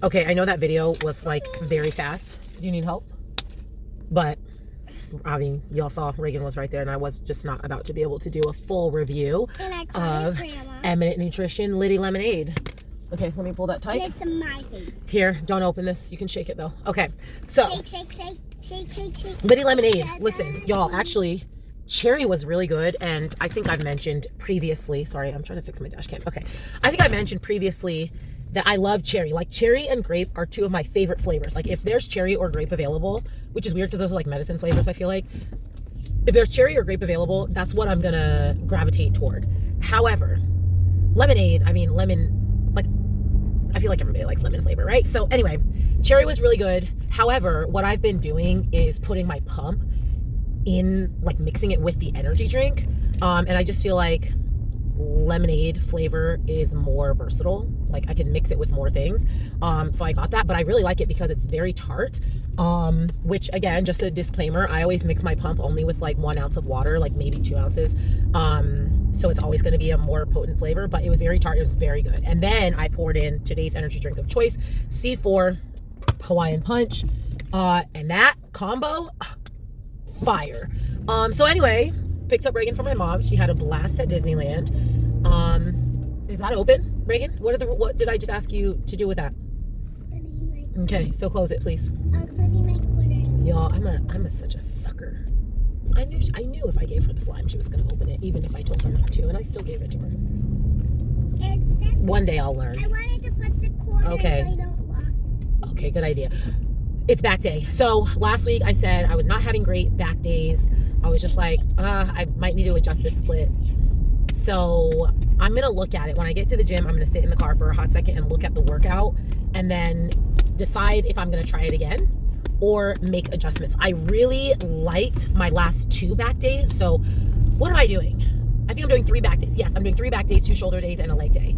Okay, I know that video was like very fast. Do you need help? But I mean, y'all saw Reagan was right there, and I was just not about to be able to do a full review of Eminent Nutrition Liddy Lemonade. Okay, let me pull that tight. And it's my thing. Here, don't open this. You can shake it though. Okay, so Shake. Liddy Lemonade. Listen, y'all, actually, cherry was really good, and I think I've mentioned previously. Sorry, I'm trying to fix my dash cam. Okay, I think I mentioned previously that I love cherry. Like, cherry and grape are two of my favorite flavors. Like, if there's cherry or grape available, which is weird because those are like medicine flavors, I feel like. If there's cherry or grape available, that's what I'm gonna gravitate toward. However, lemonade, I mean, lemon, like, I feel like everybody likes lemon flavor, right? So anyway, cherry was really good. However, what I've been doing is putting my pump in, like, mixing it with the energy drink. And I just feel like lemonade flavor is more versatile. Like, I can mix it with more things. So I got that, but I really like it because it's very tart. Which, again, just a disclaimer, I always mix my pump only with like 1 ounce of water, like maybe 2 ounces. So it's always going to be a more potent flavor, but it was very tart. It was very good. And then I poured in today's energy drink of choice, C4 Hawaiian Punch. And that combo, fire. So anyway, picked up Reagan from my mom. She had a blast at Disneyland. Is that open, Reagan? What did I just ask you to do with that? Okay, so close it, please. I was putting my quarter in. Y'all, I'm such a sucker. I knew if I gave her the slime, she was gonna open it, even if I told her not to, and I still gave it to her. One day I'll learn. I wanted to put the quarter so I don't lose. Okay, good idea. It's back day. So last week I said I was not having great back days. I was just like, I might need to adjust this split. So I'm going to look at it. When I get to the gym, I'm going to sit in the car for a hot second and look at the workout and then decide if I'm going to try it again or make adjustments. I really liked my last 2 back days. So what am I doing? I think I'm doing 3 back days. Yes, I'm doing 3 back days, 2 shoulder days, and a leg day.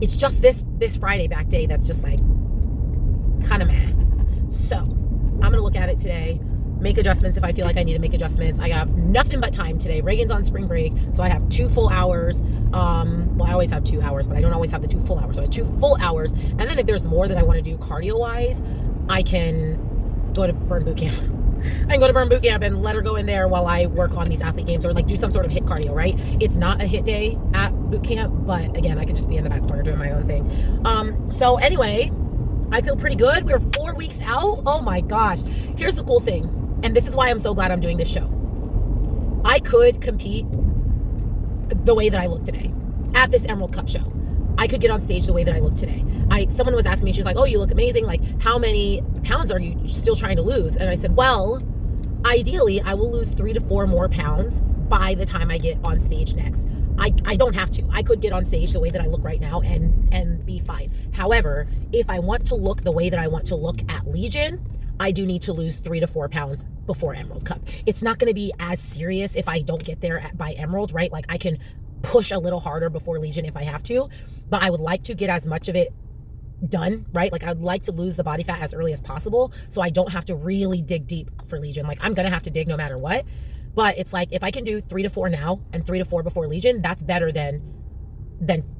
It's just this Friday back day that's just like kind of meh. So I'm going to look at it today, make adjustments if I feel like I need to make adjustments. I have nothing but time today. Reagan's on spring break, so I have 2 full hours. Well, I always have 2 hours, but I don't always have the 2 full hours. So I have 2 full hours. And then if there's more that I want to do cardio-wise, I can go to Burn Boot Camp. I can go to Burn Boot Camp and let her go in there while I work on these athlete games or like do some sort of HIIT cardio, right? It's not a HIIT day at boot camp, but again, I could just be in the back corner doing my own thing. So anyway, I feel pretty good. We're 4 weeks out. Oh my gosh. Here's the cool thing. And this is why I'm so glad I'm doing this show. I could compete the way that I look today at this Emerald Cup show. I could get on stage the way that I look today. Someone was asking me, she's like, oh, you look amazing. Like, how many pounds are you still trying to lose? And I said, well, ideally, I will lose 3 to 4 more pounds by the time I get on stage next. I don't have to. I could get on stage the way that I look right now and be fine. However, if I want to look the way that I want to look at Legion, I do need to lose 3 to 4 pounds before Emerald Cup. It's not going to be as serious if I don't get there by Emerald, right? Like, I can push a little harder before Legion if I have to, but I would like to get as much of it done, right? Like, I would like to lose the body fat as early as possible so I don't have to really dig deep for Legion. Like, I'm going to have to dig no matter what, but it's like, if I can do 3 to 4 now and 3 to 4 before Legion, that's better than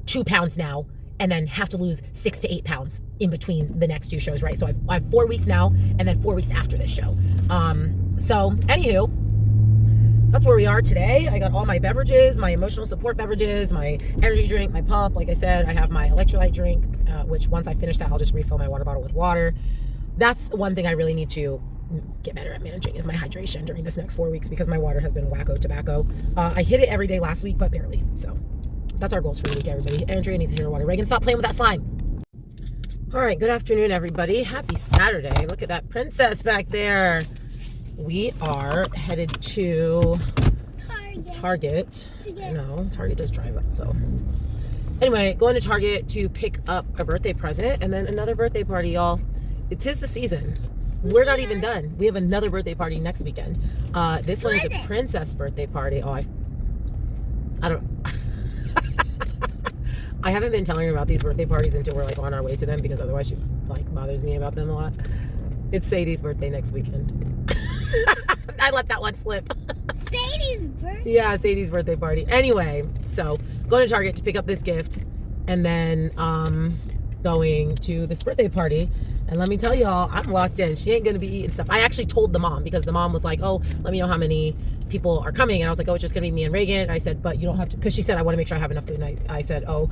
2 pounds now and then have to lose 6 to 8 pounds in between the next 2 shows, right? So I have 4 weeks now and then 4 weeks after this show. So anywho, that's where we are today. I got all my beverages, my emotional support beverages, my energy drink, my pump. Like I said, I have my electrolyte drink, which once I finish that, I'll just refill my water bottle with water. That's one thing I really need to get better at managing is my hydration during this next 4 weeks because my water has been wacko tobacco. I hit it every day last week, but barely. So that's our goals for the week, everybody. Andrea needs to hit her water. Reagan, stop playing with that slime. All right, good afternoon, everybody. Happy Saturday. Look at that princess back there. We are headed to Target. No, Target does drive up, so. Anyway, going to Target to pick up a birthday present and then another birthday party, y'all. It 'tis the season. We're not even done. We have another birthday party next weekend. This one is a princess birthday party. Oh, I don't. I haven't been telling her about these birthday parties until we're like on our way to them because otherwise she like bothers me about them a lot. It's Sadie's birthday next weekend. I let that one slip. Sadie's birthday? Yeah, Sadie's birthday party. Anyway, so going to Target to pick up this gift and then going to this birthday party. And let me tell y'all, I'm locked in. She ain't gonna be eating stuff. I actually told the mom, because the mom was like, oh, let me know how many people are coming. And I was like, oh, it's just gonna be me and Reagan. And I said, but you don't have to, because she said, I want to make sure I have enough food. And I said, oh,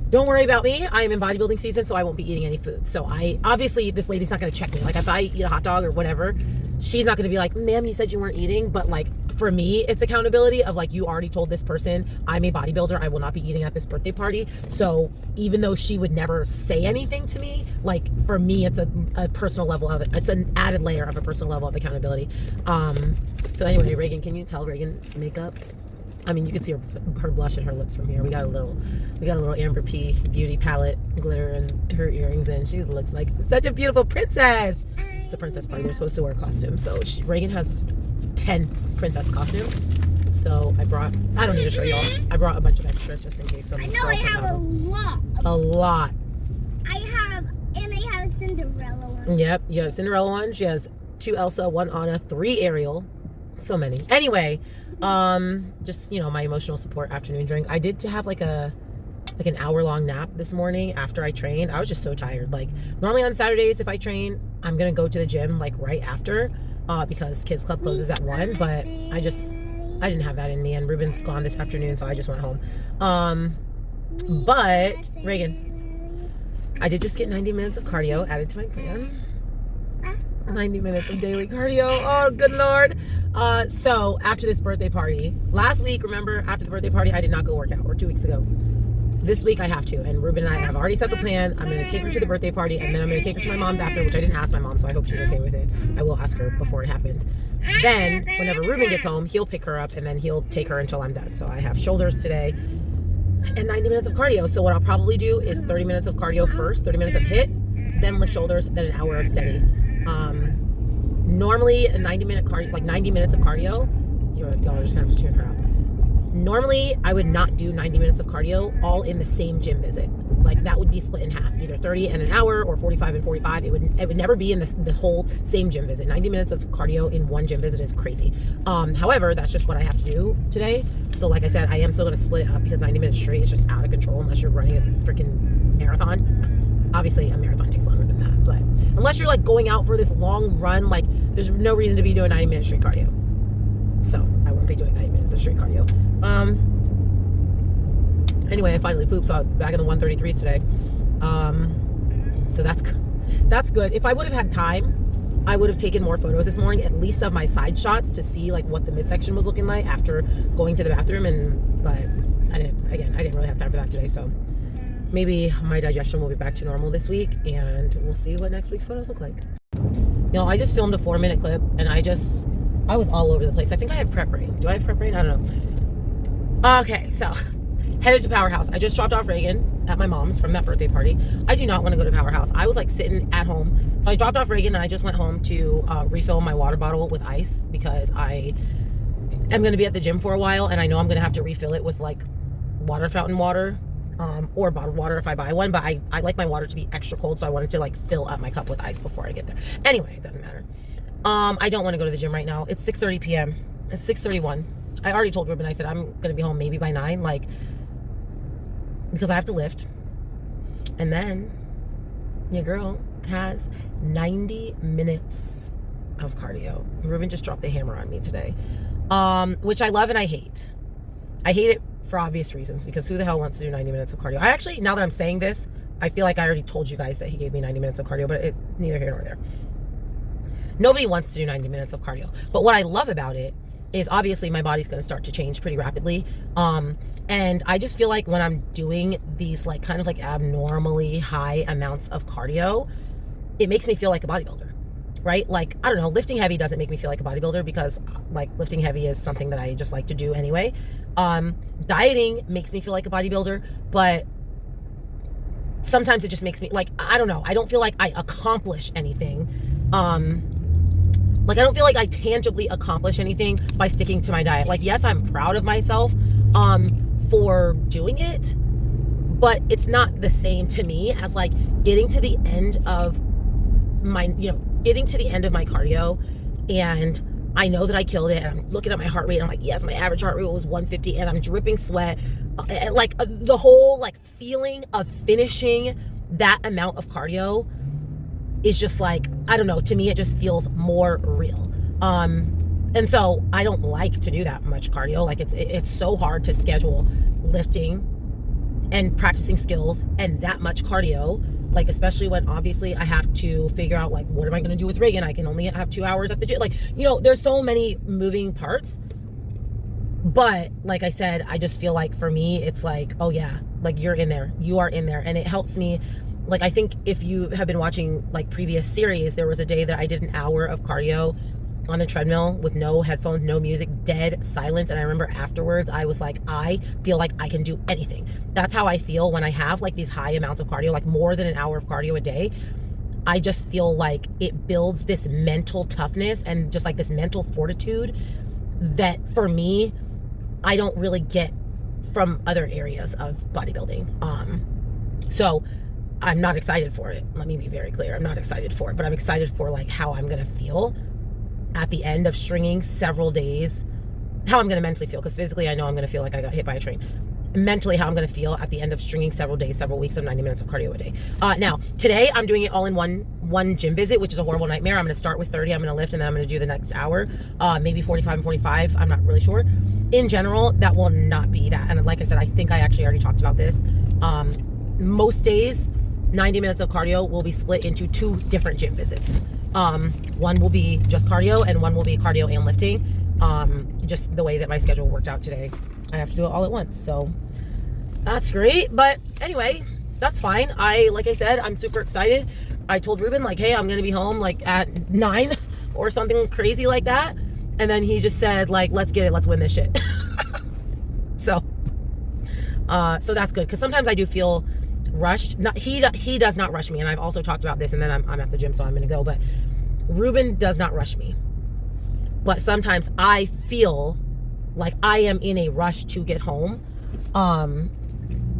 don't worry about me. I am in bodybuilding season, so I won't be eating any food. So obviously this lady's not gonna check me. Like if I eat a hot dog or whatever, she's not gonna be like, ma'am, you said you weren't eating. But like for me, it's accountability of like, you already told this person I'm a bodybuilder, I will not be eating at this birthday party. So even though she would never say anything to me, like for me, it's a personal level of it. It's an added layer of a personal level of accountability. So anyway, Reagan, can you tell Reagan's makeup? I mean, you can see her blush and her lips from here. We got a little Amber P beauty palette glitter and her earrings, and she looks like such a beautiful princess. It's a princess party. They're supposed to wear costumes. So Reagan has 10 princess costumes. So I don't need to show y'all. I brought a bunch of extras just in case some. I know I have a lot. A lot. I have a Cinderella one. Yep, you have a Cinderella one. She has 2 Elsa, 1 Anna, 3 Ariel. So many. Anyway, just, you know, my emotional support afternoon drink. I did have like an hour-long nap this morning after I trained. I was just so tired. Like normally on Saturdays if I train, I'm gonna go to the gym like right after, because kids club closes at 1, but I didn't have that in me, and Ruben's gone this afternoon, so I just went home. But Reagan, I did just get 90 minutes of cardio added to my plan. 90 minutes of daily cardio. Oh, good Lord. So after this birthday party, last week, remember, after the birthday party, I did not go work out, or 2 weeks ago. This week I have to, and Ruben and I have already set the plan. I'm going to take her to the birthday party, and then I'm going to take her to my mom's after, which I didn't ask my mom, so I hope she's okay with it. I will ask her before it happens. Then, whenever Ruben gets home, he'll pick her up, and then he'll take her until I'm done. So I have shoulders today and 90 minutes of cardio. So what I'll probably do is 30 minutes of cardio first, 30 minutes of HIIT, then lift shoulders, then an hour of steady. Normally a 90 minutes of cardio, y'all are just gonna have to tune her out. Normally I would not do 90 minutes of cardio all in the same gym visit. Like that would be split in half, either 30 and an hour or 45 and 45. It would never be in the whole same gym visit. 90 minutes of cardio in one gym visit is crazy. However, that's just what I have to do today. So like I said, I am still gonna split it up because 90 minutes straight is just out of control unless you're running a freaking marathon. Obviously a marathon takes longer than that, but unless you're like going out for this long run, like there's no reason to be doing 90 minutes straight cardio. So I won't be doing 90 minutes of straight cardio. Anyway, I finally pooped, so I'm back in the 133s today. So that's good. If I would have had time, I would have taken more photos this morning, at least of my side shots, to see like what the midsection was looking like after going to the bathroom. But I didn't really have time for that today. So maybe my digestion will be back to normal this week, and we'll see what next week's photos look like. You know, I just filmed a 4-minute clip, and I was all over the place. I think I have prep brain. Do I have prep brain? I don't know. Okay, so headed to Powerhouse. I just dropped off Reagan at my mom's from that birthday party. I do not want to go to Powerhouse. I was like sitting at home. So I dropped off Reagan, and I just went home to refill my water bottle with ice, because I am going to be at the gym for a while, and I know I'm going to have to refill it with like water fountain water. Or bottled water if I buy one, but I like my water to be extra cold, so I wanted to like fill up my cup with ice before I get there. Anyway, it doesn't matter. I don't want to go to the gym right now. It's 6:30 p.m. It's 6:31. I already told Ruben, I said I'm gonna be home maybe by 9, like, because I have to lift. And then your girl has 90 minutes of cardio. Ruben just dropped the hammer on me today, which I love and I hate. I hate it for obvious reasons, because who the hell wants to do 90 minutes of cardio? I actually, now that I'm saying this, I feel like I already told you guys that he gave me 90 minutes of cardio, but neither here nor there. Nobody wants to do 90 minutes of cardio. But what I love about it is obviously my body's going to start to change pretty rapidly. And I just feel like when I'm doing these like kind of like abnormally high amounts of cardio, it makes me feel like a bodybuilder, right? Like, I don't know, lifting heavy doesn't make me feel like a bodybuilder, because like lifting heavy is something that I just like to do anyway. Dieting makes me feel like a bodybuilder, but sometimes it just makes me like, I don't know, I don't feel like I accomplish anything. Like I don't feel like I tangibly accomplish anything by sticking to my diet. Like, yes, I'm proud of myself for doing it, but it's not the same to me as like getting to the end of my cardio, and I know that I killed it, and I'm looking at my heart rate, and I'm like, yes, my average heart rate was 150, and I'm dripping sweat, and like the whole like feeling of finishing that amount of cardio is just like, I don't know, to me it just feels more real. And so I don't like to do that much cardio. Like it's so hard to schedule lifting and practicing skills and that much cardio, like especially when obviously I have to figure out like, what am I going to do with Reagan? I can only have 2 hours at the gym. Like, you know, there's so many moving parts. But like I said, I just feel like for me, it's like, oh yeah, like you're in there, you are in there. And it helps me. Like, I think if you have been watching like previous series, there was a day that I did an hour of cardio on the treadmill with no headphones, no music, dead silence. And I remember afterwards, I was like, I feel like I can do anything. That's how I feel when I have like these high amounts of cardio, like more than an hour of cardio a day. I just feel like it builds this mental toughness and just like this mental fortitude that for me, I don't really get from other areas of bodybuilding. So I'm not excited for it. Let me be very clear. I'm not excited for it, but I'm excited for like how I'm going to feel at the end of stringing several days, how I'm going to mentally feel. Because physically, I know I'm going to feel like I got hit by a train. Mentally, how I'm going to feel at the end of stringing several days, several weeks of 90 minutes of cardio a day. Now, today I'm doing it all in one gym visit, which is a horrible nightmare. I'm going to start with 30. I'm going to lift, and then I'm going to do the next hour, maybe 45 and 45. I'm not really sure. In general, that will not be that. And like I said, I think I actually already talked about this. Most days, 90 minutes of cardio will be split into 2 different gym visits. One will be just cardio, and one will be cardio and lifting. Just the way that my schedule worked out today, I have to do it all at once. So that's great. But anyway, that's fine. Like I said, I'm super excited. I told Ruben like, hey, I'm going to be home like at 9 or something crazy like that. And then he just said like, let's get it. Let's win this shit. So that's good. Cause sometimes I do feel rushed. He does not rush me. And I've also talked about this, and then I'm at the gym, so I'm going to go, but Ruben does not rush me. But sometimes I feel like I am in a rush to get home.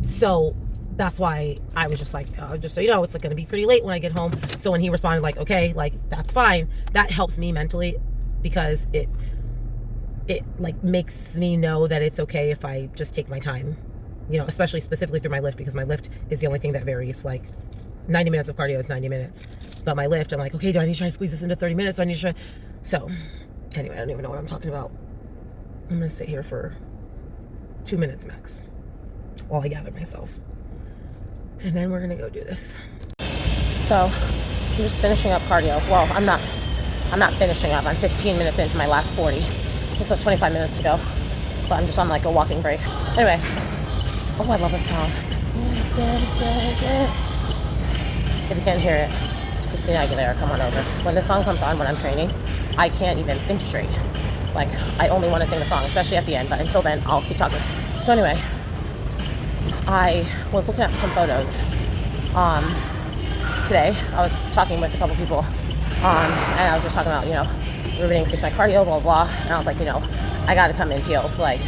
So that's why I was just like, just so you know, it's like going to be pretty late when I get home. So when he responded like, okay, like that's fine, that helps me mentally, because it like makes me know that it's okay if I just take my time, you know, especially specifically through my lift, because my lift is the only thing that varies. Like 90 minutes of cardio is 90 minutes, but my lift, I'm like, okay, do I need to try to squeeze this into 30 minutes? Do I need to try? So anyway, I don't even know what I'm talking about. I'm going to sit here for 2 minutes max while I gather myself. And then we're going to go do this. So I'm just finishing up cardio. Well, I'm not finishing up. I'm 15 minutes into my last 40. Just have 25 minutes to go. But I'm just on like a walking break. Anyway. Oh, I love this song. If you can't hear it, it's Christina Aguilera, Come On Over. When this song comes on when I'm training, I can't even think straight. Like, I only want to sing the song, especially at the end. But until then, I'll keep talking. So anyway, I was looking at some photos today. I was talking with a couple people, and I was just talking about, you know, Ruben increased my cardio, blah, blah, blah. And I was like, you know, I got to come in peeled. Like,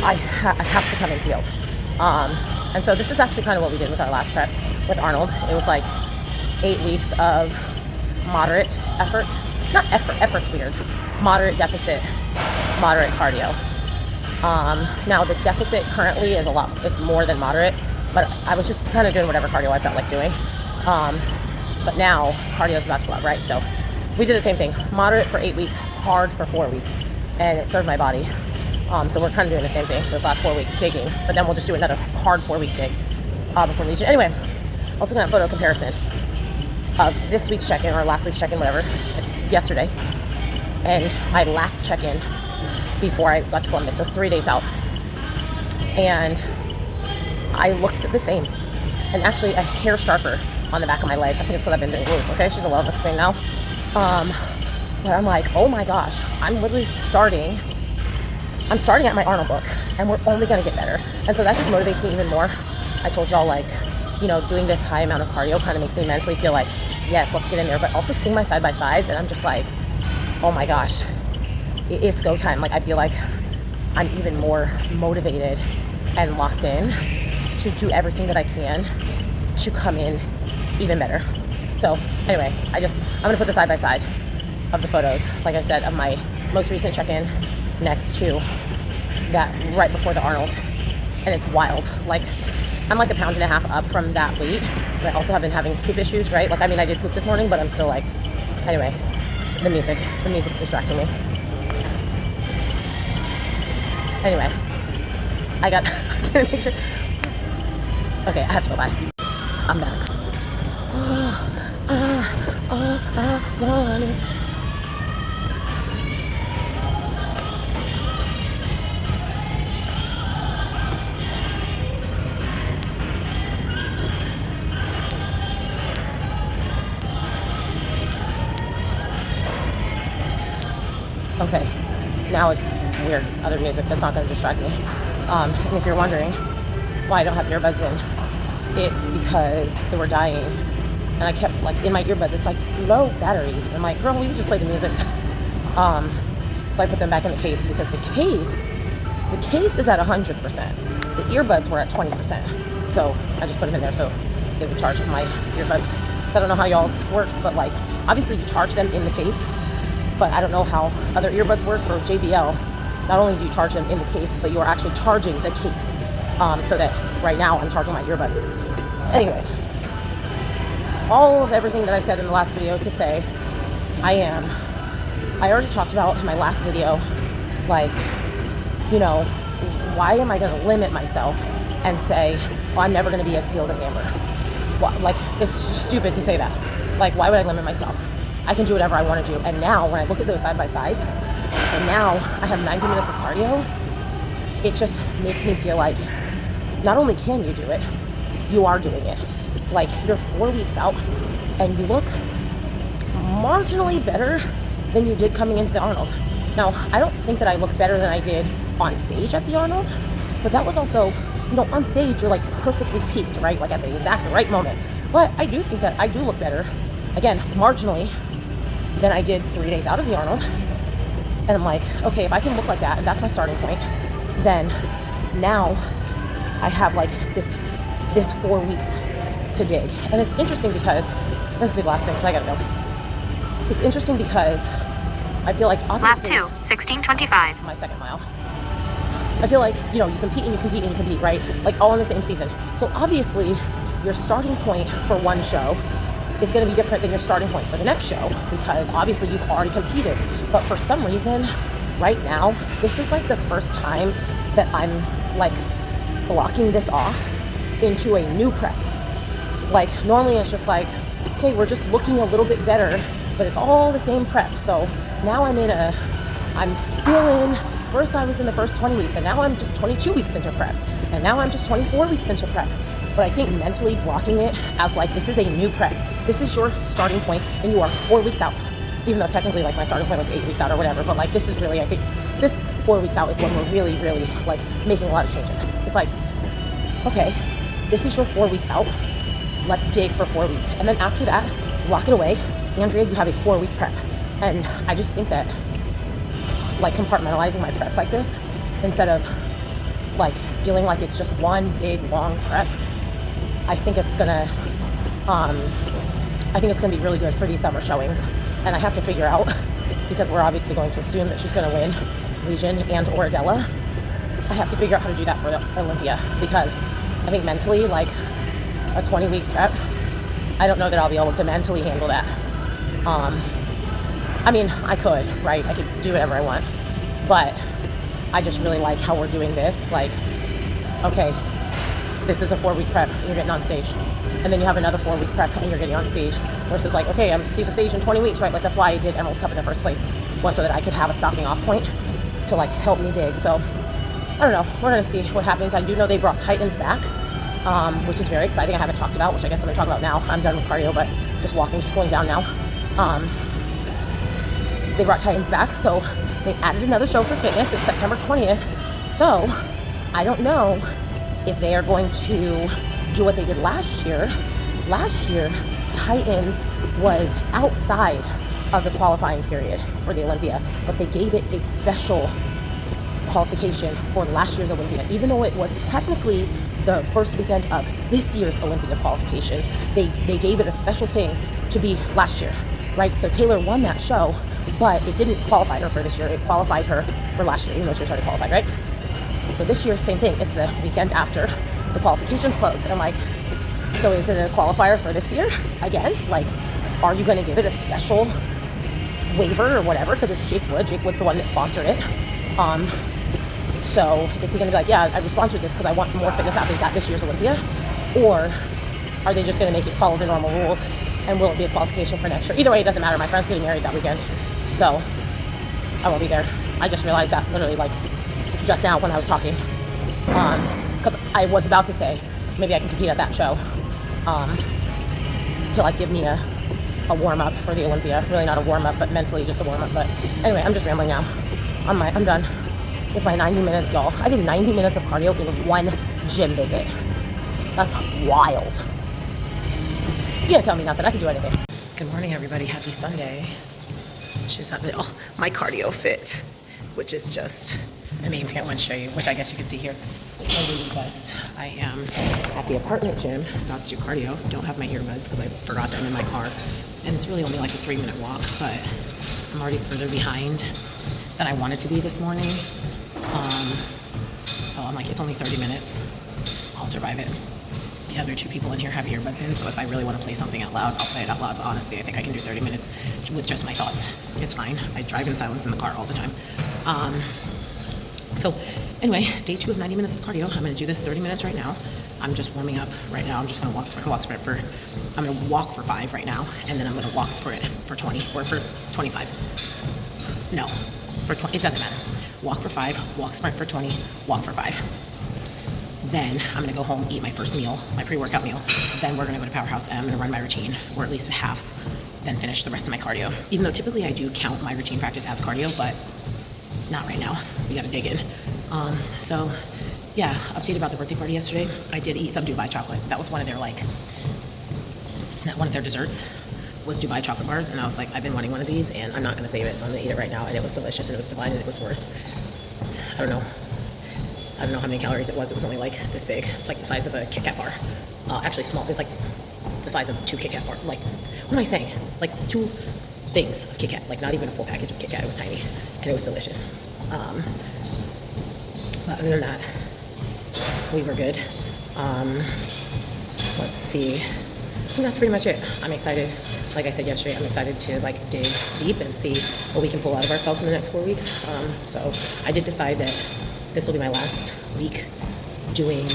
I have to come in peeled. And so this is actually kind of what we did with our last prep with Arnold. It was like 8 weeks of moderate effort. Not effort, effort's weird. Moderate deficit, moderate cardio. Now the deficit currently is it's more than moderate, but I was just kind of doing whatever cardio I felt like doing. But now cardio is about to go up, right? So we did the same thing, moderate for 8 weeks, hard for 4 weeks, and it served my body. So we're kind of doing the same thing for those last 4 weeks, digging, but then we'll just do another hard 4-week dig before we reach it. Anyway, I was looking at photo comparison of this week's check-in or last week's check-in, whatever, yesterday, and my last check-in before I got to Columbus, so 3 days out. And I looked the same, and actually a hair sharper on the back of my legs. I think it's because I've been doing glutes, okay? She's a little on the screen now. But I'm like, oh my gosh, I'm literally starting at my Arnold book, and we're only gonna get better. And so that just motivates me even more. I told y'all, like, you know, doing this high amount of cardio kind of makes me mentally feel like, yes, let's get in there, but also seeing my side-by-sides, and I'm just like, oh my gosh, it's go time. Like, I feel like I'm even more motivated and locked in to do everything that I can to come in even better. So anyway, I'm gonna put the side-by-side of the photos, like I said, of my most recent check-in next to that right before the Arnold, and it's wild. Like, I'm like a pound and a half up from that weight, but I also have been having poop issues, right? Like, I mean, I did poop this morning, but I'm still like, anyway, the music's distracting me. Anyway, I got, I'm make sure. Okay, I have to go by. I'm back. All I want is. Okay, now it's weird, other music that's not going to distract me. And if you're wondering why I don't have earbuds in, it's because they were dying. And I kept, like, in my earbuds, it's like low battery. I'm like, girl, we just play the music. So I put them back in the case because the case is at 100%. The earbuds were at 20%. So I just put them in there so they would charge my earbuds. So I don't know how y'all's works, but like, obviously you charge them in the case. But I don't know how other earbuds work for JBL. Not only do you charge them in the case, but you are actually charging the case. So that right now I'm charging my earbuds. Anyway, all of everything that I said in the last video to say, I already talked about in my last video, like, you know, why am I going to limit myself and say, well, I'm never going to be as peeled as Amber? Well, like, it's stupid to say that. Like, why would I limit myself? I can do whatever I want to do. And now when I look at those side by sides, and now I have 90 minutes of cardio, it just makes me feel like not only can you do it, you are doing it. Like, you're 4 weeks out and you look marginally better than you did coming into the Arnold. Now, I don't think that I look better than I did on stage at the Arnold, but that was also, you know, on stage you're like perfectly peaked, right? Like at the exact right moment. But I do think that I do look better, again, marginally, than I did 3 days out of the Arnold. And I'm like, okay, if I can look like that, and that's my starting point, then now I have like this 4 weeks to dig. And it's interesting because, this will be the last thing because I gotta go. It's interesting because I feel like obviously, lap 2, 16:25. my second mile. I feel like, you know, you compete and you compete and you compete, right? Like all in the same season. So obviously your starting point for one show is going to be different than your starting point for the next show because obviously you've already competed. But for some reason, right now, this is like the first time that I'm like blocking this off into a new prep. Like normally it's just like, okay, we're just looking a little bit better, but it's all the same prep. So now I'm still in, first I was in the first 20 weeks and now I'm just 22 weeks into prep. And now I'm just 24 weeks into prep. But I think mentally blocking it as like, this is a new prep. This is your starting point and you are 4 weeks out. Even though technically like my starting point was 8 weeks out or whatever, but like this is really, I think this 4 weeks out is when we're really, really like making a lot of changes. It's like, okay, this is your 4 weeks out. Let's dig for 4 weeks. And then after that, lock it away. Andrea, you have a 4-week prep. And I just think that like compartmentalizing my preps like this, instead of like feeling like it's just one big long prep, I think it's gonna be really good for these summer showings. And I have to figure out, because we're obviously going to assume that she's gonna win Legion and or Adela, I have to figure out how to do that for the Olympia, because I think mentally, like a 20-week prep, I don't know that I'll be able to mentally handle that. I mean, I could, right? I could do whatever I want, but I just really like how we're doing this. Like, okay, this is a 4-week prep, and you're getting on stage. And then you have another 4-week prep, and you're getting on stage. Versus like, okay, I'm see the stage in 20 weeks, right? Like that's why I did Emerald Cup in the first place, was so that I could have a stopping off point to like help me dig. So I don't know. We're gonna see what happens. I do know they brought Titans back, which is very exciting. I haven't talked about, which I guess I'm gonna talk about now. I'm done with cardio, but just walking, just going down now. They brought Titans back, so they added another show for fitness. It's September 20th. So I don't know if they are going to do what they did last year. Last year, Titans was outside of the qualifying period for the Olympia, but they gave it a special qualification for last year's Olympia. Even though it was technically the first weekend of this year's Olympia qualifications, they gave it a special thing to be last year, right? So Taylor won that show, but it didn't qualify her for this year. It qualified her for last year, even though she was already qualified, right? So this year, same thing. It's the weekend after the qualification's closed. And I'm like, so is it a qualifier for this year again? Like, are you going to give it a special waiver or whatever? Because it's Jake Wood. Jake Wood's the one that sponsored it. So is he going to be like, yeah, I sponsored this because I want more fitness athletes at this year's Olympia? Or are they just going to make it follow the normal rules? And will it be a qualification for next year? Either way, it doesn't matter. My friend's getting married that weekend, so I won't be there. I just realized that literally like just now when I was talking, because I was about to say maybe I can compete at that show to like give me a warm up for the Olympia. Really not a warm up, but mentally just a warm up. But anyway, I'm just rambling now. I'm done with my 90 minutes, y'all. I did 90 minutes of cardio in one gym visit. That's wild. You can't tell me nothing. I can do anything. Good morning, everybody. Happy Sunday. She's at my cardio fit, which is just the main thing I want to show you, which I guess you can see here. It's my daily quest. I am at the apartment gym, about to do cardio. Don't have my earbuds because I forgot them in my car. And it's really only like a 3-minute walk, but I'm already further behind than I wanted to be this morning. So I'm like, it's only 30 minutes. I'll survive it. The other 2 people in here have earbuds in, so if I really want to play something out loud, I'll play it out loud. But honestly, I think I can do 30 minutes with just my thoughts. It's fine. I drive in silence in the car all the time. So anyway, day 2 of 90 minutes of cardio. I'm going to do this 30 minutes right now. I'm just warming up right now. I'm just going to I'm going to walk for 5 right now, and then I'm going to walk sprint for 20 or for 25. No, for 20. It doesn't matter. Walk for 5, walk sprint for 20, walk for 5. Then I'm going to go home, eat my first meal, my pre-workout meal. Then we're going to go to Powerhouse and I'm going to run my routine, or at least halves, then finish the rest of my cardio. Even though typically I do count my routine practice as cardio, but not right now. We got to dig in. So yeah, update about the birthday party yesterday. I did eat some Dubai chocolate. That was one of their one of their desserts was Dubai chocolate bars. And I was like, I've been wanting one of these and I'm not going to save it. So I'm going to eat it right now. And it was delicious and it was divine and it was worth, I don't know how many calories it was. It was only like this big. It's like the size of a Kit Kat bar. Actually small. It's like the size of 2 Kit Kat bars. Like, what am I saying? Like 2 things of Kit Kat. Like not even a full package of Kit Kat. It was tiny and it was delicious. But other than that, we were good. Let's see. I think that's pretty much it. I'm excited. Like I said yesterday, I'm excited to like dig deep and see what we can pull out of ourselves in the next 4 weeks. So I did decide that this will be my last week doing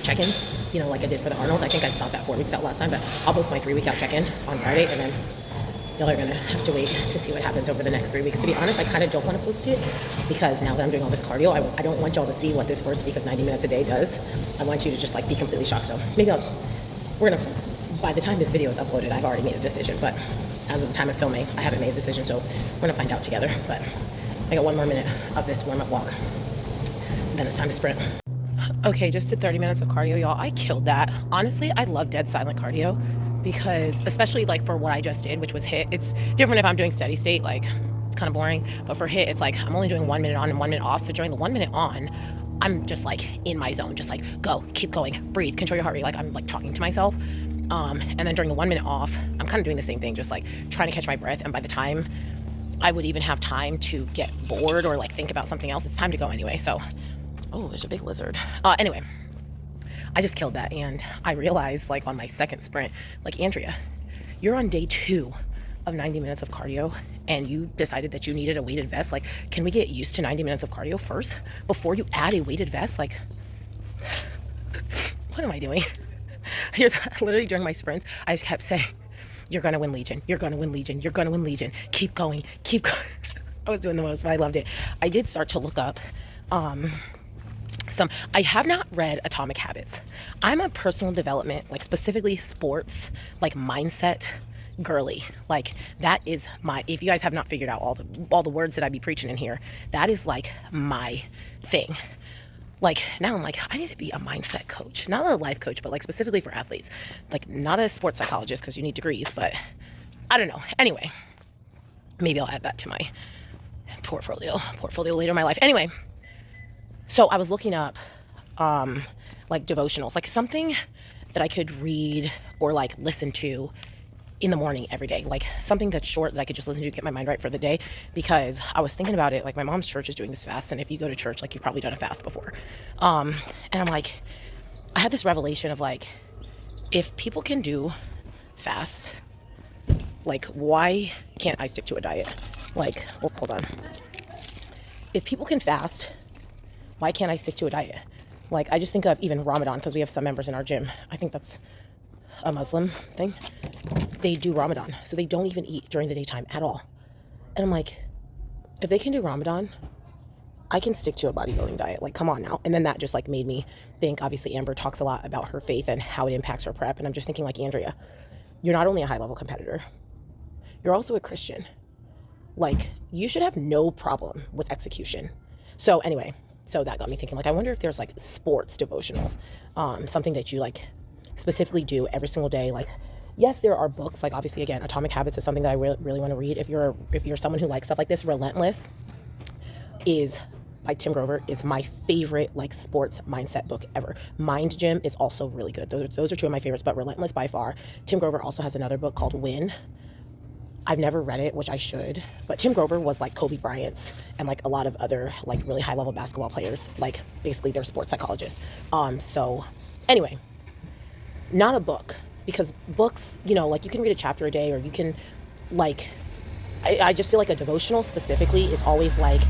check-ins, like I did for the Arnold. I think I stopped at 4 weeks out last time, but I'll post my 3-week out check-in on Friday, and then y'all are gonna have to wait to see what happens over the next 3 weeks. To be honest, I kind of don't want to post it because now that I'm doing all this cardio, I don't want y'all to see what this first week of 90 minutes a day does. I want you to just like be completely shocked. So maybe by the time this video is uploaded, I've already made a decision, but as of the time of filming, I haven't made a decision, so we're gonna find out together. But I got 1 more minute of this warm-up walk, then it's time to sprint. Okay, just did 30 minutes of cardio, y'all. I killed that. Honestly, I love dead silent cardio because, especially like for what I just did, which was HIIT, it's different if I'm doing steady state, like it's kind of boring, but for HIIT, it's like I'm only doing 1 minute on and 1 minute off. So during the 1 minute on, I'm just like in my zone, just like go, keep going, breathe, control your heart rate. Like I'm like talking to myself. And then during the 1 minute off, I'm kind of doing the same thing, just like trying to catch my breath. And by the time I would even have time to get bored or like think about something else, it's time to go anyway. So, oh, there's a big lizard. Anyway, I just killed that. And I realized like on my second sprint, like Andrea, you're on day 2 of 90 minutes of cardio and you decided that you needed a weighted vest. Like, can we get used to 90 minutes of cardio first before you add a weighted vest? Like, what am I doing? Here's literally during my sprints, I just kept saying, you're going to win Legion. You're going to win Legion. You're going to win Legion. Keep going. Keep going. I was doing the most, but I loved it. I did start to look up I have not read Atomic Habits. I'm a personal development, like specifically sports, like mindset girly. Like that is if you guys have not figured out all the words that I be preaching in here, that is like my thing. Like now I'm like, I need to be a mindset coach, not a life coach, but like specifically for athletes, like not a sports psychologist because you need degrees, but I don't know. Anyway, maybe I'll add that to my portfolio later in my life. Anyway, so I was looking up like devotionals, like something that I could read or like listen to in the morning every day, like something that's short that I could just listen to get my mind right for the day. Because I was thinking about it, like my mom's church is doing this fast, and if you go to church, like you've probably done a fast before, and I'm like, I had this revelation of like, if people can do fast, like why can't I stick to a diet? Like, oh, hold on. If people can fast, why can't I stick to a diet? Like, I just think of even Ramadan, because we have some members in our gym. I think that's a Muslim thing. They do Ramadan, so they don't even eat during the daytime at all. And I'm like, if they can do Ramadan, I can stick to a bodybuilding diet. Like, come on now. And then that just like made me think, obviously Amber talks a lot about her faith and how it impacts her prep. And I'm just thinking like, Andrea, you're not only a high level competitor, you're also a Christian. Like, you should have no problem with execution. So anyway, so that got me thinking, like, I wonder if there's like sports devotionals, something that you like specifically do every single day. Like, yes, there are books, like obviously again, Atomic Habits is something that I really want to read. If you're someone who likes stuff like this, Relentless is by Tim Grover is my favorite like sports mindset book ever. Mind Gym is also really good. Those are two of my favorites, but Relentless by far. Tim Grover also has another book called Win. I've never read it, which I should, but Tim Grover was like Kobe Bryant's and like a lot of other like really high level basketball players, like basically they're sports psychologists. So anyway, not a book, because books, you know, like you can read a chapter a day, or you can like, I just feel like a devotional specifically is always like,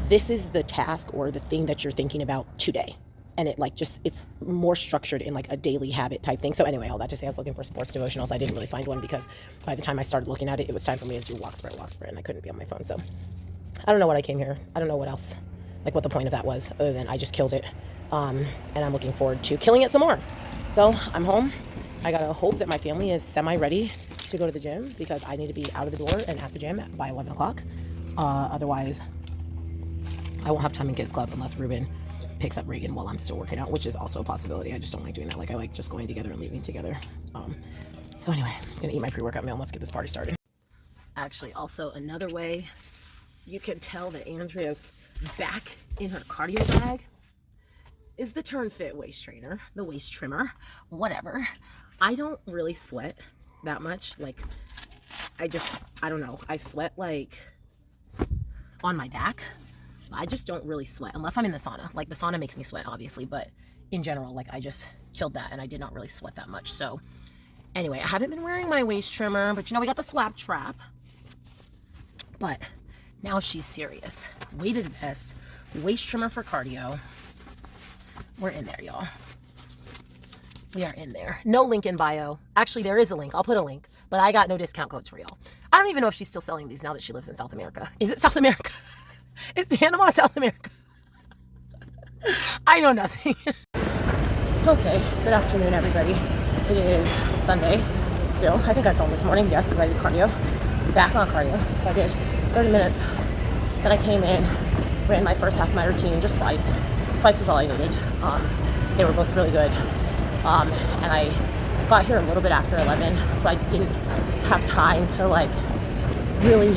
this is the task or the thing that you're thinking about today. And it like just, it's more structured in like a daily habit type thing. So anyway, all that to say, I was looking for sports devotionals. I didn't really find one because by the time I started looking at it, it was time for me to do walk sprint, and I couldn't be on my phone. So I don't know what I came here. I don't know what else, like what the point of that was, other than I just killed it. And I'm looking forward to killing it some more. So I'm home. I gotta hope that my family is semi-ready to go to the gym, because I need to be out of the door and at the gym by 11 o'clock. Otherwise, I won't have time in kids club unless Ruben picks up Reagan while I'm still working out, which is also a possibility. I just don't like doing that. Like, I like just going together and leaving together. So anyway, I'm gonna eat my pre-workout meal and let's get this party started. Actually, also another way you can tell that Andrea's back in her cardio bag is the TurnFit waist trainer, the waist trimmer, whatever. I don't really sweat that much. Like, I don't know. I sweat like on my back. I just don't really sweat unless I'm in the sauna. Like, the sauna makes me sweat, obviously, but in general, like, I just killed that and I did not really sweat that much. So anyway, I haven't been wearing my waist trimmer, but you know, we got the slap trap. But now she's serious. Weighted vest, waist trimmer for cardio. We're in there, y'all. We are in there. No link in bio. Actually, there is a link. I'll put a link, but I got no discount codes for y'all. I don't even know if she's still selling these now that she lives in South America. Is it South America? Is Panama South America? I know nothing. Okay, good afternoon, everybody. It is Sunday still. I think I filmed this morning, yes, because I did cardio. Back on cardio. So I did 30 minutes. Then I came in, ran my first half of my routine just twice. Twice was all I needed. They were both really good. And I got here a little bit after 11, so I didn't have time to like really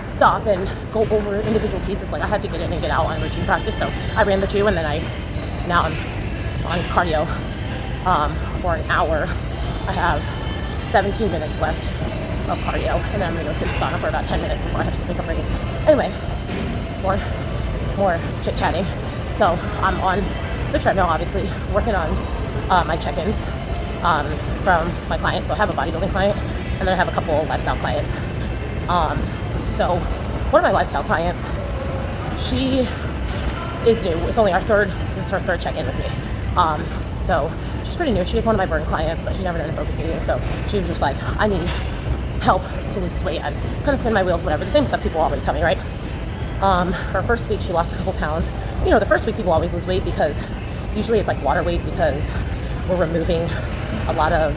stop and go over individual pieces. Like, I had to get in and get out on routine practice, so I ran the two, and then now I'm on cardio for an hour. I have 17 minutes left of cardio, and then I'm gonna go sit in the sauna for about 10 minutes before I have to pick up Reagan. Anyway, more chit-chatting. So I'm on the treadmill, obviously, working on my check-ins from my clients. So I have a bodybuilding client, and then I have a couple lifestyle clients. So one of my lifestyle clients, she is new. It's only this is her third check-in with me. So she's pretty new. She is one of my burn clients, but she's never done a focus meeting. So she was just like, I need help to lose this weight. I'm kind of spinning my wheels, whatever. The same stuff people always tell me, right? Her first week, she lost a couple pounds. You know, the first week people always lose weight because usually it's like water weight, because we're removing a lot of,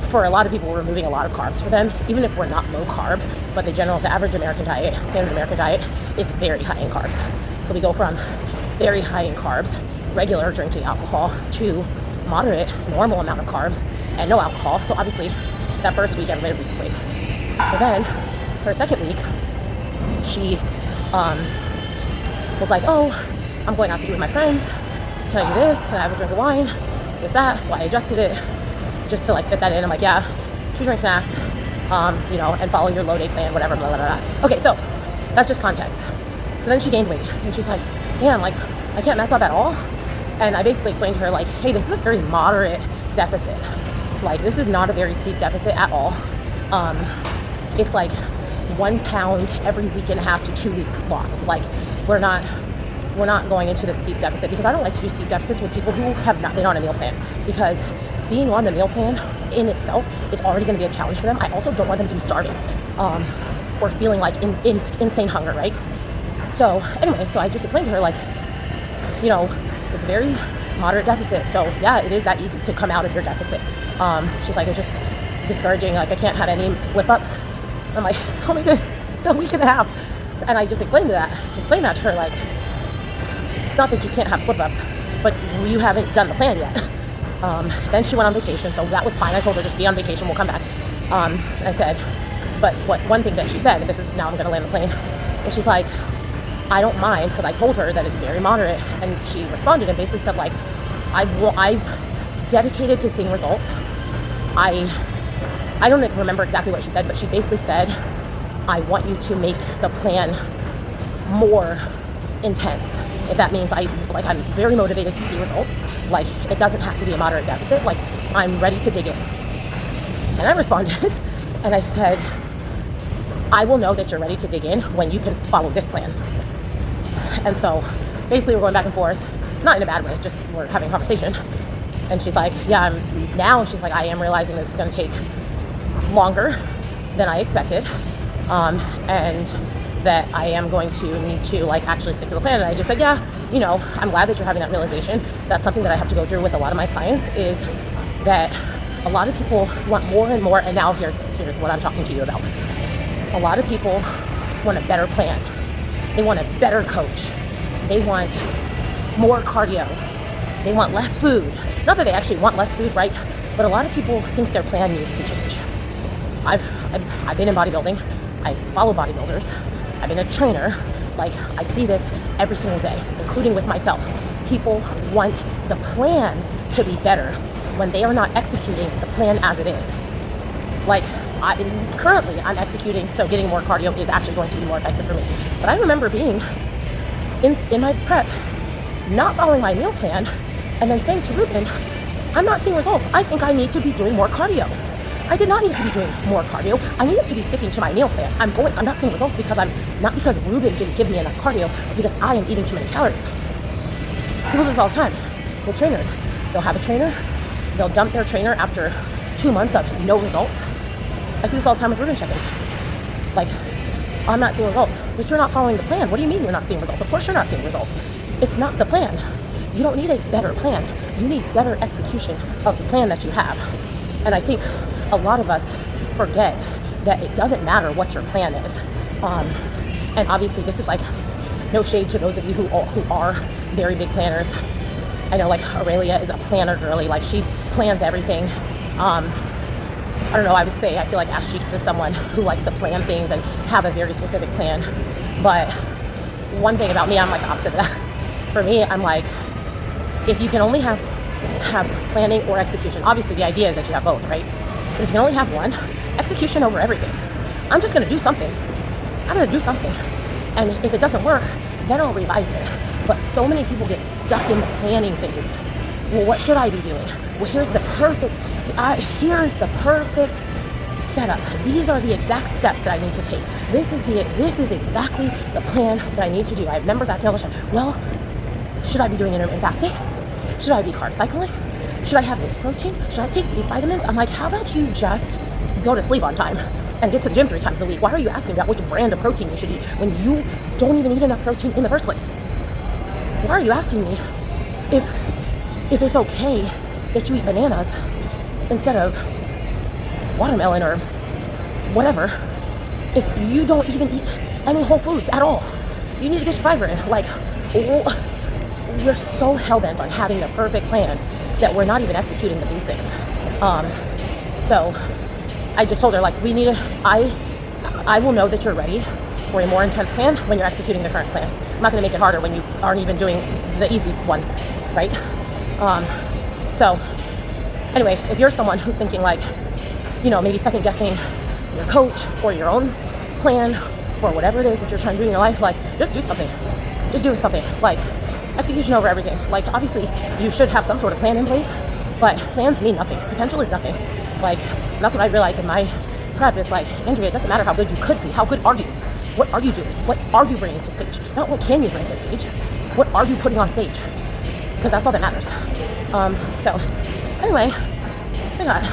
for a lot of people, we're removing a lot of carbs for them, even if we're not low carb, but the average American diet, standard American diet is very high in carbs. So we go from very high in carbs, regular drinking alcohol, to moderate, normal amount of carbs and no alcohol. So obviously that first week everybody loses weight. But then her second week, she was like, oh, I'm going out to eat with my friends. Can I do this? Can I have a drink of wine? This, that. So I adjusted it just to like fit that in. I'm like, yeah, 2 drink snacks, you know, and follow your low day plan, whatever, blah, blah, blah. Okay, so that's just context. So then she gained weight, and she's like, man, like, I can't mess up at all. And I basically explained to her, like, hey, this is a very moderate deficit. Like, this is not a very steep deficit at all. It's like 1 pound every week and a half to 2 week loss. Like, we're not going into the steep deficit, because I don't like to do steep deficits with people who have not been on a meal plan, because being on the meal plan in itself is already going to be a challenge for them. I also don't want them to be starving or feeling like insane hunger, right? So anyway, so I just explained to her, like, you know, it's a very moderate deficit. So yeah, it is that easy to come out of your deficit. She's like, it's just discouraging. Like, I can't have any slip ups. I'm like, it's only been a week and a half. And I just explained that to her, like, it's not that you can't have slip ups, but you haven't done the plan yet. Then she went on vacation, so that was fine. I told her, just be on vacation, we'll come back. And I said, but one thing that she said, and this is now I'm gonna land the plane, and she's like, I don't mind, because I told her that it's very moderate, and she responded and basically said, like, I'm dedicated to seeing results. I don't remember exactly what she said, but she basically said, I want you to make the plan more intense. If that means I'm very motivated to see results. Like, it doesn't have to be a moderate deficit. Like, I'm ready to dig in. And I responded and I said, I will know that you're ready to dig in when you can follow this plan. And so basically we're going back and forth, not in a bad way, just we're having a conversation. And she's like, yeah, she's like, I am realizing this is going to take longer than I expected. And that I am going to need to, like, actually stick to the plan. And I just said, yeah, you know, I'm glad that you're having that realization. That's something that I have to go through with a lot of my clients, is that a lot of people want more and more. And now here's what I'm talking to you about. A lot of people want a better plan. They want a better coach. They want more cardio. They want less food. Not that they actually want less food, right? But a lot of people think their plan needs to change. I've been in bodybuilding. I follow bodybuilders. I've been a trainer. Like, I see this every single day, including with myself. People want the plan to be better when they are not executing the plan as it is. Like, currently I'm executing, so getting more cardio is actually going to be more effective for me. But I remember being in my prep, not following my meal plan, and then saying to Ruben, I'm not seeing results. I think I need to be doing more cardio. I did not need to be doing more cardio. I needed to be sticking to my meal plan. I'm not seeing results not because Ruben didn't give me enough cardio, but because I am eating too many calories. People do this all the time with trainers. They'll have a trainer, they'll dump their trainer after 2 months of no results. I see this all the time with Ruben check-ins. Like, I'm not seeing results, but you're not following the plan. What do you mean you're not seeing results? Of course you're not seeing results. It's not the plan. You don't need a better plan. You need better execution of the plan that you have. And I think a lot of us forget that it doesn't matter what your plan is. And obviously this is like no shade to those of you who are very big planners. I know, like, Aurelia is a planner girly. Like, she plans everything. I don't know, I would say I feel like Ash Cheeks is someone who likes to plan things and have a very specific plan. But one thing about me, I'm like the opposite of that. For me, I'm like, if you can only have planning or execution, obviously the idea is that you have both, right? But if you can only have one, execution over everything. I'm just gonna do something. I'm gonna do something. And if it doesn't work, then I'll revise it. But so many people get stuck in the planning phase. Well, what should I be doing? Well, here's the perfect setup. These are the exact steps that I need to take. This is exactly the plan that I need to do. I have members asking all the time, well, should I be doing intermittent fasting? Should I be carb cycling? Should I have this protein? Should I take these vitamins? I'm like, how about you just go to sleep on time and get to the gym 3 times a week? Why are you asking about which brand of protein you should eat when you don't even eat enough protein in the first place? Why are you asking me if it's okay that you eat bananas instead of watermelon or whatever, if you don't even eat any whole foods at all? You need to get your fiber in. Like, we're so hell-bent on having the perfect plan that we're not even executing the basics. So I just told her, like, I will know that you're ready for a more intense plan when you're executing the current plan. I'm not gonna make it harder when you aren't even doing the easy one, right? So anyway, if you're someone who's thinking, like, you know, maybe second guessing your coach or your own plan for whatever it is that you're trying to do in your life, like, just do something. Just do something. Like, execution over everything. Like, obviously, you should have some sort of plan in place, but plans mean nothing. Potential is nothing. Like, that's what I realized in my prep is like, Andrea, it doesn't matter how good you could be. How good are you? What are you doing? What are you bringing to stage? Not what can you bring to stage. What are you putting on stage? Because that's all that matters. So, anyway, I got,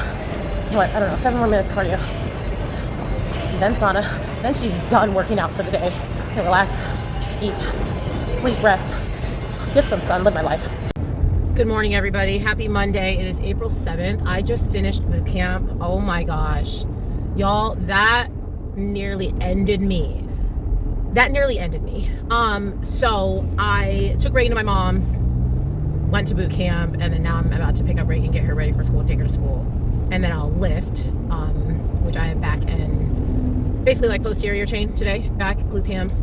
what, I don't know, 7 more minutes cardio. Then sauna. Then she's done working out for the day. Okay, relax, eat, sleep, rest, get some sun, live my life. Good morning, everybody. Happy Monday. It is April 7th. I just finished boot camp. Oh my gosh. Y'all, that nearly ended me. So I took Reagan to my mom's, went to boot camp, and then now I'm about to pick up Reagan, get her ready for school, take her to school. And then I'll lift, which I have back and basically like posterior chain today, back, glutes, hams,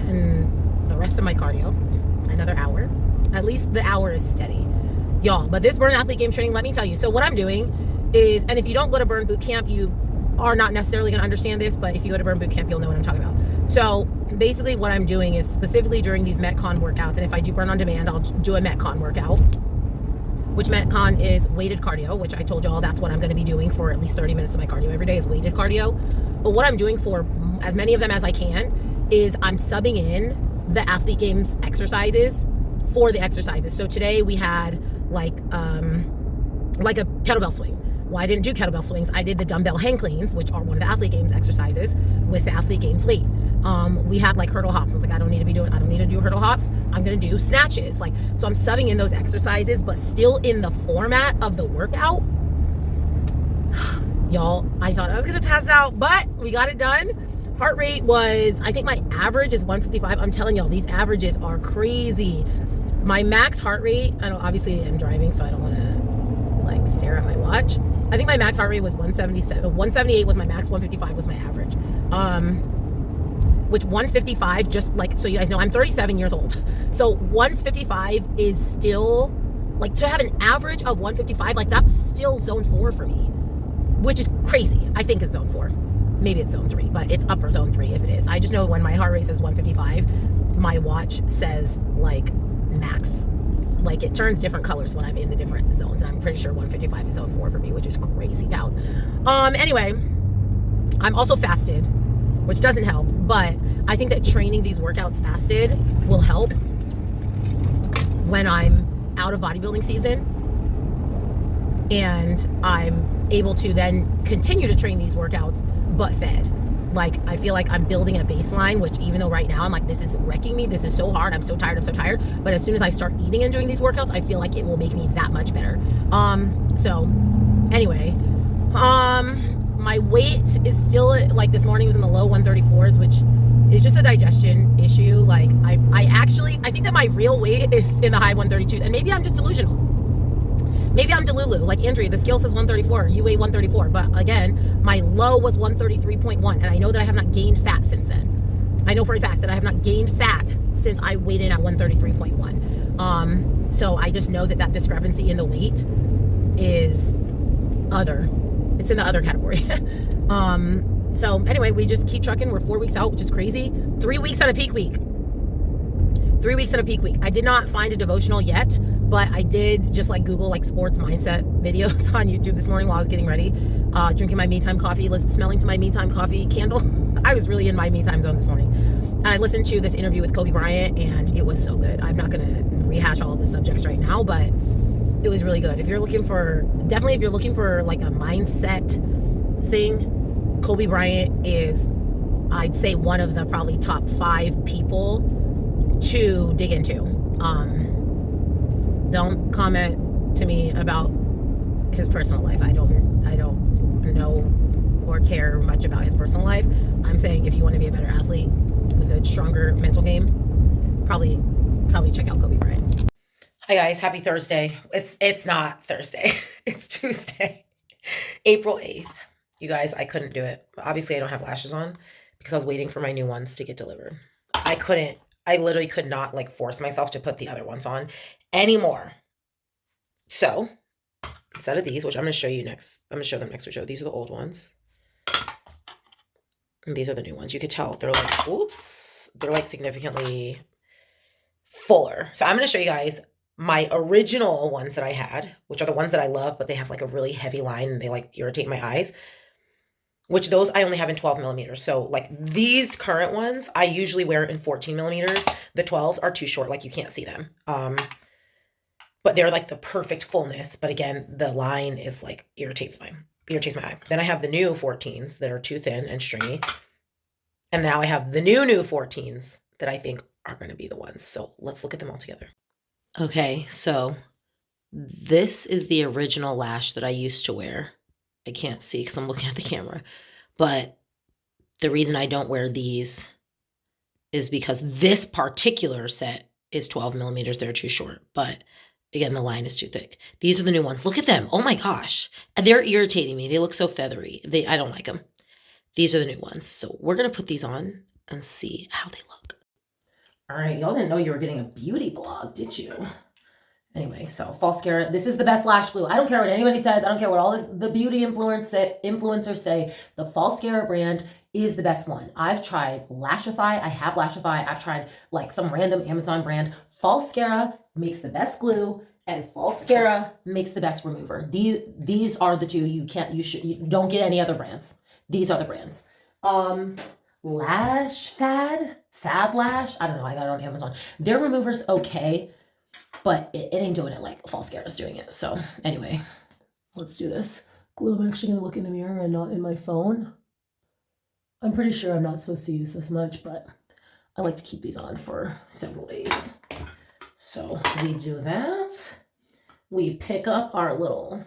and the rest of my cardio, another hour. At least the hour is steady, y'all. But this Burn Athlete Games training, let me tell you. So what I'm doing is, and if you don't go to Burn Boot Camp, you are not necessarily going to understand this, but if you go to Burn Boot Camp, you'll know what I'm talking about. So basically what I'm doing is specifically during these Metcon workouts, and if I do Burn on Demand, I'll do a Metcon workout, which Metcon is weighted cardio, which I told y'all that's what I'm going to be doing for at least 30 minutes of my cardio every day is weighted cardio. But what I'm doing for as many of them as I can is I'm subbing in the Athlete Games exercises for the exercises. So today we had like a kettlebell swing. Well, I didn't do kettlebell swings. I did the dumbbell hang cleans, which are one of the Athlete Games exercises with the Athlete Games weight. We had like hurdle hops. I was like, I don't need to do hurdle hops. I'm going to do snatches. Like, so I'm subbing in those exercises, but still in the format of the workout. Y'all, I thought I was going to pass out, but we got it done. Heart rate was, I think my average is 155. I'm telling y'all, these averages are crazy. My max heart rate, I don't, obviously I'm driving, so I don't want to like stare at my watch. I think my max heart rate was 177. 178 was my max, 155 was my average. Which 155, just like, so you guys know, I'm 37 years old. So 155 is still, like, to have an average of 155, like, that's still zone 4 for me, which is crazy. I think it's zone 4. Maybe it's zone 3, but it's upper zone 3 if it is. I just know when my heart rate says 155, my watch says, like, max. Like, it turns different colors when I'm in the different zones, and I'm pretty sure 155 is zone 4 for me, which is crazy town. Anyway, I'm also fasted, which doesn't help, but I think that training these workouts fasted will help when I'm out of bodybuilding season and I'm able to then continue to train these workouts but fed. Like, I feel like I'm building a baseline, which even though right now I'm like, this is wrecking me, this is so hard, I'm so tired, but as soon as I start eating and doing these workouts, I feel like it will make me that much better. So anyway, my weight is still, like, this morning was in the low 134s, which is just a digestion issue. Like, I think that my real weight is in the high 132s, and maybe I'm just delusional. Maybe I'm Delulu, like Andrea, the scale says 134, you weigh 134, but again, my low was 133.1, and I know that I have not gained fat since then. I know for a fact that I have not gained fat since I weighed in at 133.1. So I just know that discrepancy in the weight is other. It's in the other category. So anyway, we just keep trucking. We're 4 weeks out, which is crazy. 3 weeks on a peak week. 3 weeks on a peak week. I did not find a devotional yet, but I did just like Google like sports mindset videos on YouTube this morning while I was getting ready, drinking my me time coffee, smelling to my me time coffee candle. I was really in my me time zone this morning. And I listened to this interview with Kobe Bryant, and it was so good. I'm not going to rehash all of the subjects right now, but it was really good. If you're looking for like a mindset thing, Kobe Bryant is, I'd say, one of the probably top 5 people to dig into. Don't comment to me about his personal life. I don't know or care much about his personal life. I'm saying if you want to be a better athlete with a stronger mental game, probably check out Kobe Bryant. Hi guys, happy Thursday. It's not Thursday. It's Tuesday, April 8th. You guys, I couldn't do it. Obviously, I don't have lashes on because I was waiting for my new ones to get delivered. I literally could not like force myself to put the other ones on anymore. So instead of these, which I'm going to show you next, I'm going to show them next video. These are the old ones. And these are the new ones. You could tell they're like, oops, they're like significantly fuller. So I'm going to show you guys my original ones that I had, which are the ones that I love, but they have like a really heavy line and they like irritate my eyes, which those I only have in 12 millimeters. So like these current ones, I usually wear in 14 millimeters. The 12s are too short, like you can't see them. But they're like the perfect fullness. But again, the line is like irritates my eye. Then I have the new 14s that are too thin and stringy. And now I have the new 14s that I think are going to be the ones. So let's look at them all together. Okay, so this is the original lash that I used to wear. I can't see because I'm looking at the camera. But the reason I don't wear these is because this particular set is 12 millimeters. They're too short. But again, the line is too thick. These are the new ones. Look at them. Oh my gosh. And they're irritating me. They look so feathery. I don't like them. These are the new ones. So we're going to put these on and see how they look. All right. Y'all didn't know you were getting a beauty blog, did you? Anyway, so Falscara, this is the best lash glue. I don't care what anybody says. I don't care what all the beauty influencers say. The Falscara brand is the best one. I've tried Lashify. I have Lashify. I've tried like some random Amazon brand. Falscara makes the best glue and Falscara makes the best remover. These are the two. You don't get any other brands. These are the brands. Lash Fad Lash. I don't know. I got it on Amazon. Their remover's okay, but it ain't doing it like Falscara's doing it. So anyway, let's do this. Glue, I'm actually going to look in the mirror and not in my phone. I'm pretty sure I'm not supposed to use this much, but I like to keep these on for several days. So we do that. We pick up our little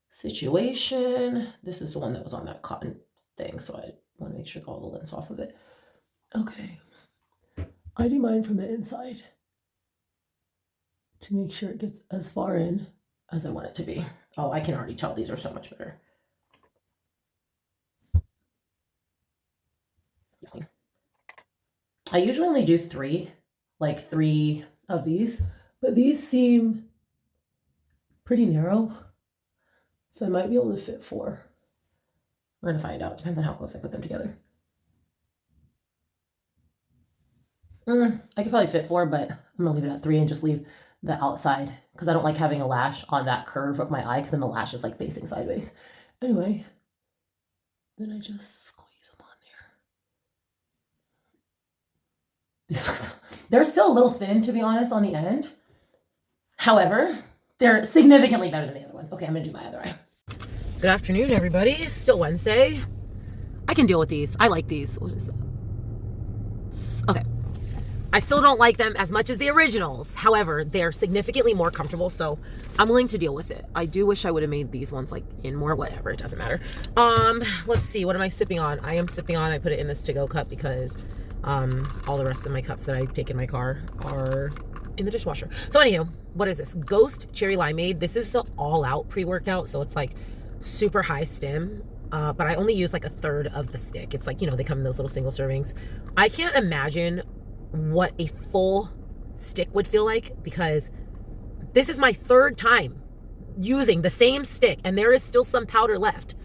situation. This is the one that was on that cotton thing, so I want to make sure I got all the lint off of it. Okay. I do mine from the inside to make sure it gets as far in as I want it to be. Oh, I can already tell these are so much better. I usually only do three of these, but these seem pretty narrow, so I might be able to fit 4. We're gonna find out. Depends on how close I put them together. I could probably fit 4, but I'm gonna leave it at 3 and just leave the outside because I don't like having a lash on that curve of my eye because then the lash is like facing sideways. Anyway, then I just squeeze them on there. They're still a little thin, to be honest, on the end. However, they're significantly better than the other ones. Okay, I'm gonna do my other eye. Good afternoon, everybody. It's still Wednesday. I can deal with these. I like these. What is that? Okay. I still don't like them as much as the originals. However, they're significantly more comfortable, so I'm willing to deal with it. I do wish I would have made these ones like in more, whatever, it doesn't matter. Let's see, what am I sipping on? I put it in this to-go cup because all the rest of my cups that I take in my car are in the dishwasher. So anywho, what is this? Ghost Cherry Limeade. This is the all-out pre-workout, so it's like super high stim. But I only use like a third of the stick. It's like, they come in those little single servings. I can't imagine what a full stick would feel like because this is my 3rd time using the same stick and there is still some powder left.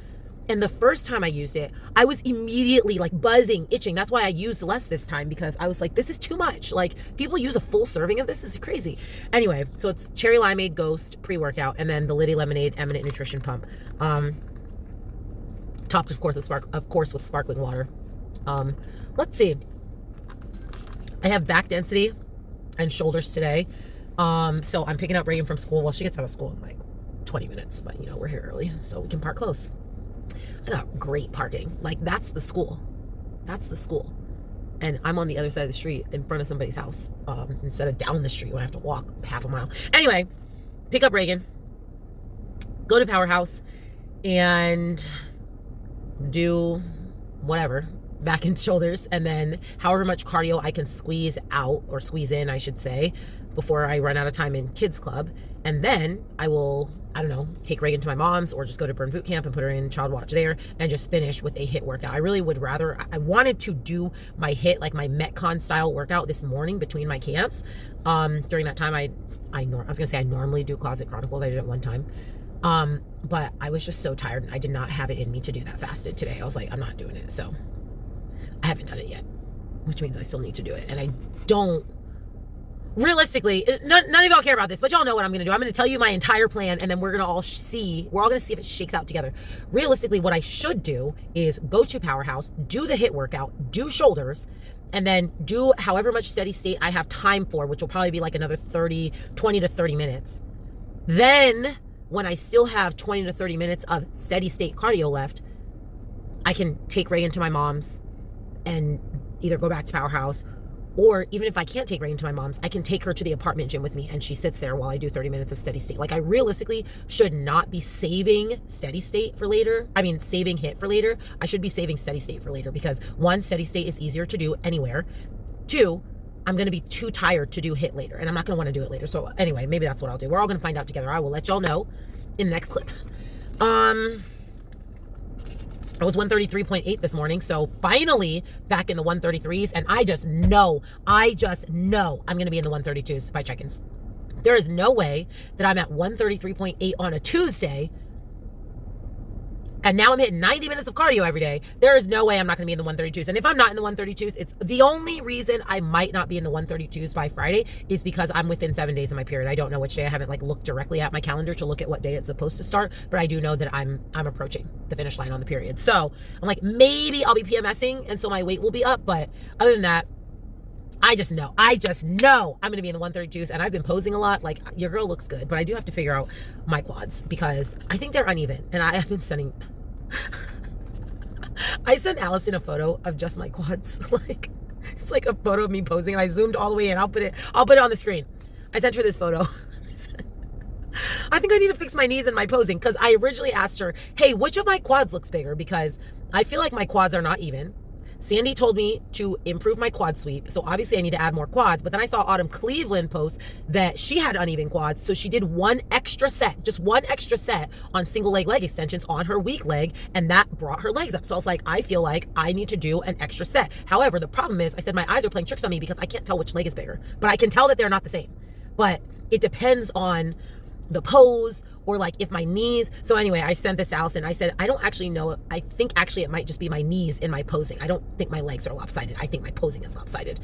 And the first time I used it, I was immediately like buzzing, itching. That's why I used less this time because I was like, this is too much. Like people use a full serving of this. This is crazy. Anyway, so it's Cherry Limeade Ghost pre-workout and then the Liddy Lemonade Eminent Nutrition Pump. Topped of course with sparkling water. Let's see. I have back density and shoulders today. So I'm picking up Reagan from school. Well, she gets out of school in like 20 minutes, but we're here early so we can park close. I got great parking. Like that's the school. And I'm on the other side of the street in front of somebody's house instead of down the street when I have to walk half a mile. Anyway, pick up Reagan, go to Powerhouse and do whatever, back and shoulders, and then however much cardio I can squeeze out or squeeze in, I should say, before I run out of time in kids club. And then I will, take Reagan to my mom's or just go to Burn Boot Camp and put her in child watch there and just finish with a HIIT workout. I really would rather, I wanted to do my HIIT, like my Metcon style workout this morning between my camps. During that time, I was gonna say I normally do Closet Chronicles. I did it one time. But I was just so tired and I did not have it in me to do that fasted today. I was like, I'm not doing it. So I haven't done it yet, which means I still need to do it. And I don't realistically, none of y'all care about this, but y'all know what I'm going to do. I'm going to tell you my entire plan, and then we're all going to see if it shakes out together. Realistically, what I should do is go to Powerhouse, do the HIIT workout, do shoulders, and then do however much steady state I have time for, which will probably be like another 20 to 30 minutes. Then, when I still have 20 to 30 minutes of steady state cardio left, I can take Reagan to my mom's and either go back to Powerhouse, or even if I can't take Reagan to my mom's, I can take her to the apartment gym with me and she sits there while I do 30 minutes of steady state. Like, I realistically should not be saving steady state for later. I mean, saving HIIT for later. I should be saving steady state for later because 1, steady state is easier to do anywhere. 2, I'm going to be too tired to do HIIT later and I'm not going to want to do it later. So anyway, maybe that's what I'll do. We're all going to find out together. I will let y'all know in the next clip. I was 133.8 this morning, so finally back in the 133s, and I just know I'm going to be in the 132s by check-ins. There is no way that I'm at 133.8 on a Tuesday, and now I'm hitting 90 minutes of cardio every day. There is no way I'm not going to be in the 132s. And if I'm not in the 132s, it's the only reason I might not be in the 132s by Friday is because I'm within 7 days of my period. I don't know which day. I haven't looked directly at my calendar to look at what day it's supposed to start, but I do know that I'm approaching the finish line on the period. So I'm like, maybe I'll be PMSing and so my weight will be up. But other than that, I just know I'm going to be in the 132s, and I've been posing a lot. Like, your girl looks good, but I do have to figure out my quads because I think they're uneven, and I have been sending I sent Allison a photo of just my quads. Like, it's like a photo of me posing, and I zoomed all the way in. I'll put it on the screen. I sent her this photo. I think I need to fix my knees and my posing, because I originally asked her, hey, which of my quads looks bigger? Because I feel like my quads are not even. Sandy told me to improve my quad sweep, so obviously I need to add more quads. But then I saw Autumn Cleveland post that she had uneven quads, so she did just one extra set on single leg extensions on her weak leg, and that brought her legs up. So I was like, I feel like I need to do an extra set. However, the problem is, I said my eyes are playing tricks on me because I can't tell which leg is bigger, but I can tell that they're not the same. But it depends on the pose, or like if my knees. So anyway, I sent this to Allison. I said, I don't actually know. I think actually it might just be my knees in my posing. I don't think my legs are lopsided. I think my posing is lopsided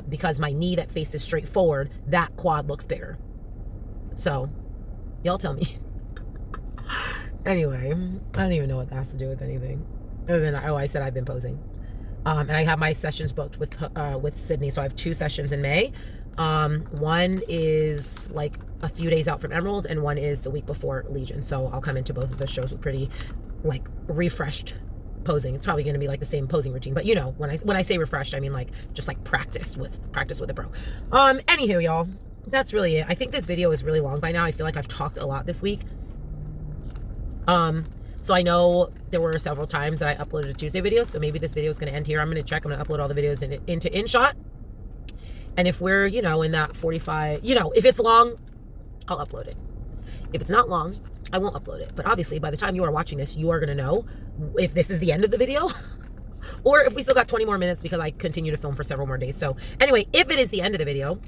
because my knee that faces straight forward, that quad looks bigger. So y'all tell me. Anyway, I don't even know what that has to do with anything other than, I said I've been posing. And I have my sessions booked with Sydney. So I have 2 sessions in May. One is like a few days out from Emerald, and one is the week before Legion. So I'll come into both of those shows with pretty like refreshed posing. It's probably going to be like the same posing routine, but you know, when I say refreshed, I mean like just like practice with a pro. Anywho, y'all, that's really it. I think this video is really long by now. I feel like I've talked a lot this week. So I know there were several times that I uploaded a Tuesday video, so maybe this video is going to end here. I'm going to check. I'm going to upload all the videos into Inshot. And if we're, in that 45, if it's long, I'll upload it. If it's not long, I won't upload it. But obviously, by the time you are watching this, you are going to know if this is the end of the video or if we still got 20 more minutes because I continue to film for several more days. So anyway, if it is the end of the video,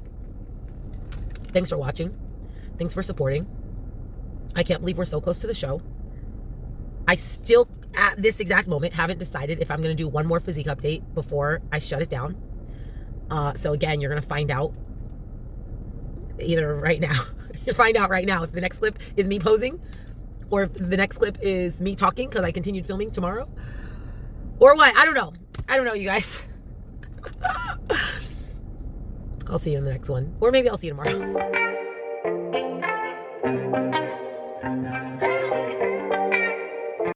thanks for watching. Thanks for supporting. I can't believe we're so close to the show. I still, at this exact moment, haven't decided if I'm going to do one more Physique update before I shut it down. So again, you're going to find out either right now. You'll find out right now if the next clip is me posing or if the next clip is me talking because I continued filming tomorrow or what. I don't know, you guys. I'll see you in the next one, or maybe I'll see you tomorrow.